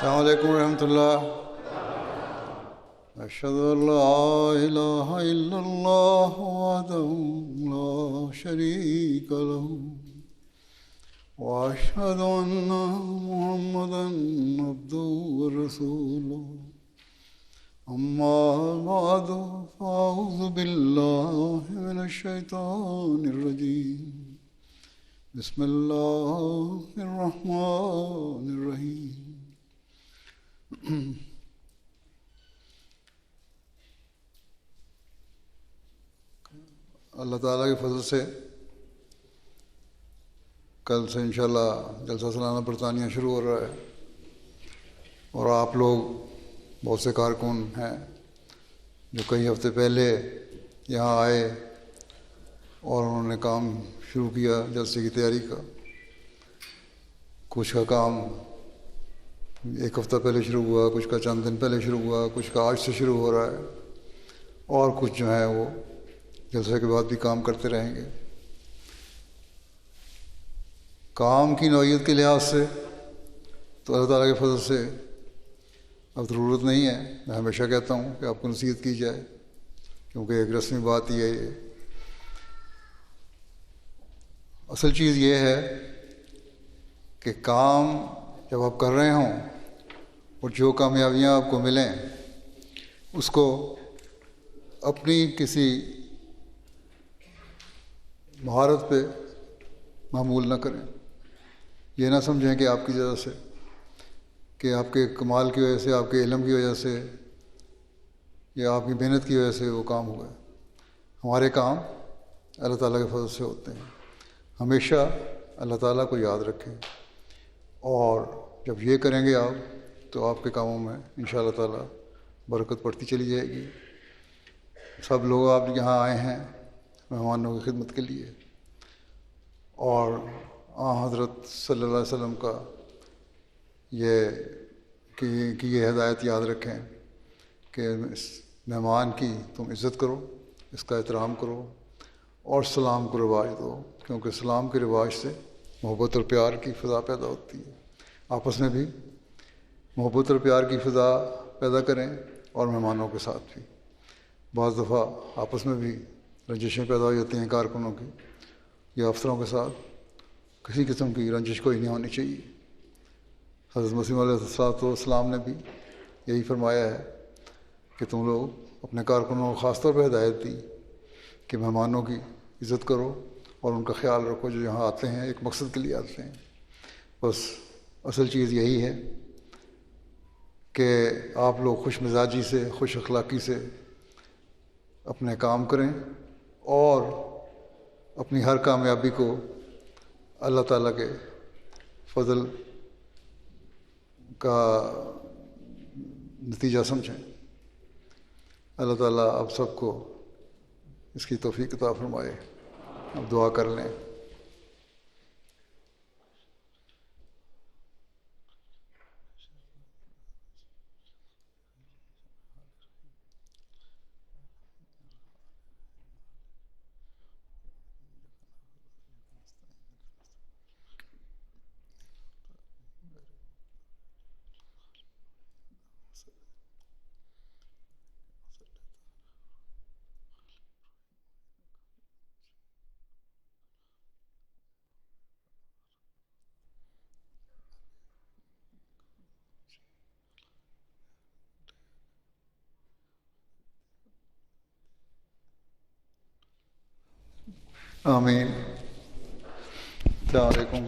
السلام علیکم ورحمۃ اللہ. اشہد ان لا الہ الا اللہ وحدہ لا شریک لہ واشہد ان محمدا عبدہ ورسولہ. اما بعد فاعوذ باللہ من الشیطان الرجیم. بسم اللہ الرحمن الرحیم. اللہ تعالیٰ کے فضل سے کل سے انشاءاللہ جلسہ سالانہ برطانیہ شروع ہو رہا ہے، اور آپ لوگ بہت سے کارکن ہیں جو کئی ہفتے پہلے یہاں آئے اور انہوں نے کام شروع کیا جلسے کی تیاری کا. کچھ کا کام ایک ہفتہ پہلے شروع ہوا، کچھ کا چند دن پہلے شروع ہوا، کچھ کا آج سے شروع ہو رہا ہے، اور کچھ جو ہیں وہ جلسے کے بعد بھی کام کرتے رہیں گے. کام کی نوعیت کے لحاظ سے تو اللہ تعالیٰ کے فضل سے اب ضرورت نہیں ہے. میں ہمیشہ کہتا ہوں کہ آپ کو نصیحت کی جائے، کیونکہ ایک رسمی بات ہی ہے یہ. اصل چیز یہ ہے کہ کام جب آپ کر رہے ہوں اور جو کامیابیاں آپ کو ملیں اس کو اپنی کسی مہارت پہ معمول نہ کریں. یہ نہ سمجھیں کہ آپ کی وجہ سے، کہ آپ کے کمال کی وجہ سے، آپ کے علم کی وجہ سے یا آپ کی محنت کی وجہ سے وہ کام ہوا ہے. ہمارے کام اللہ تعالیٰ کے فضل سے ہوتے ہیں. ہمیشہ اللہ تعالیٰ کو یاد رکھیں، اور جب یہ کریں گے آپ تو آپ کے کاموں میں انشاءاللہ تعالیٰ برکت پڑتی چلی جائے گی. سب لوگ آپ یہاں آئے ہیں مہمانوں کی خدمت کے لیے، اور حضرت صلی اللہ علیہ وسلم کا یہ ہدایت یاد رکھیں کہ اس مہمان کی تم عزت کرو، اس کا احترام کرو، اور سلام کو رواج دو، کیونکہ سلام کے رواج سے محبت اور پیار کی فضا پیدا ہوتی ہے. آپس میں بھی محبت اور پیار کی فضا پیدا کریں، اور مہمانوں کے ساتھ بھی. بعض دفعہ آپس میں بھی رنجشیں پیدا ہو جاتی ہیں کارکنوں کی یا افسروں کے ساتھ. کسی قسم کی رنجش کوئی نہیں ہونی چاہیے. حضرت مسیح علیہ السلام نے بھی یہی فرمایا ہے کہ تم لوگ اپنے کارکنوں کو خاص طور پہ ہدایت دی کہ مہمانوں کی عزت کرو اور ان کا خیال رکھو جو یہاں آتے ہیں ایک مقصد کے لیے آتے ہیں. بس اصل چیز یہی ہے کہ آپ لوگ خوش مزاجی سے، خوش اخلاقی سے اپنے کام کریں، اور اپنی ہر کامیابی کو اللہ تعالیٰ کے فضل کا نتیجہ سمجھیں. اللہ تعالیٰ آپ سب کو اس کی توفیق عطا فرمائے. اب دعا کر لیں. آمین. السلام علیکم.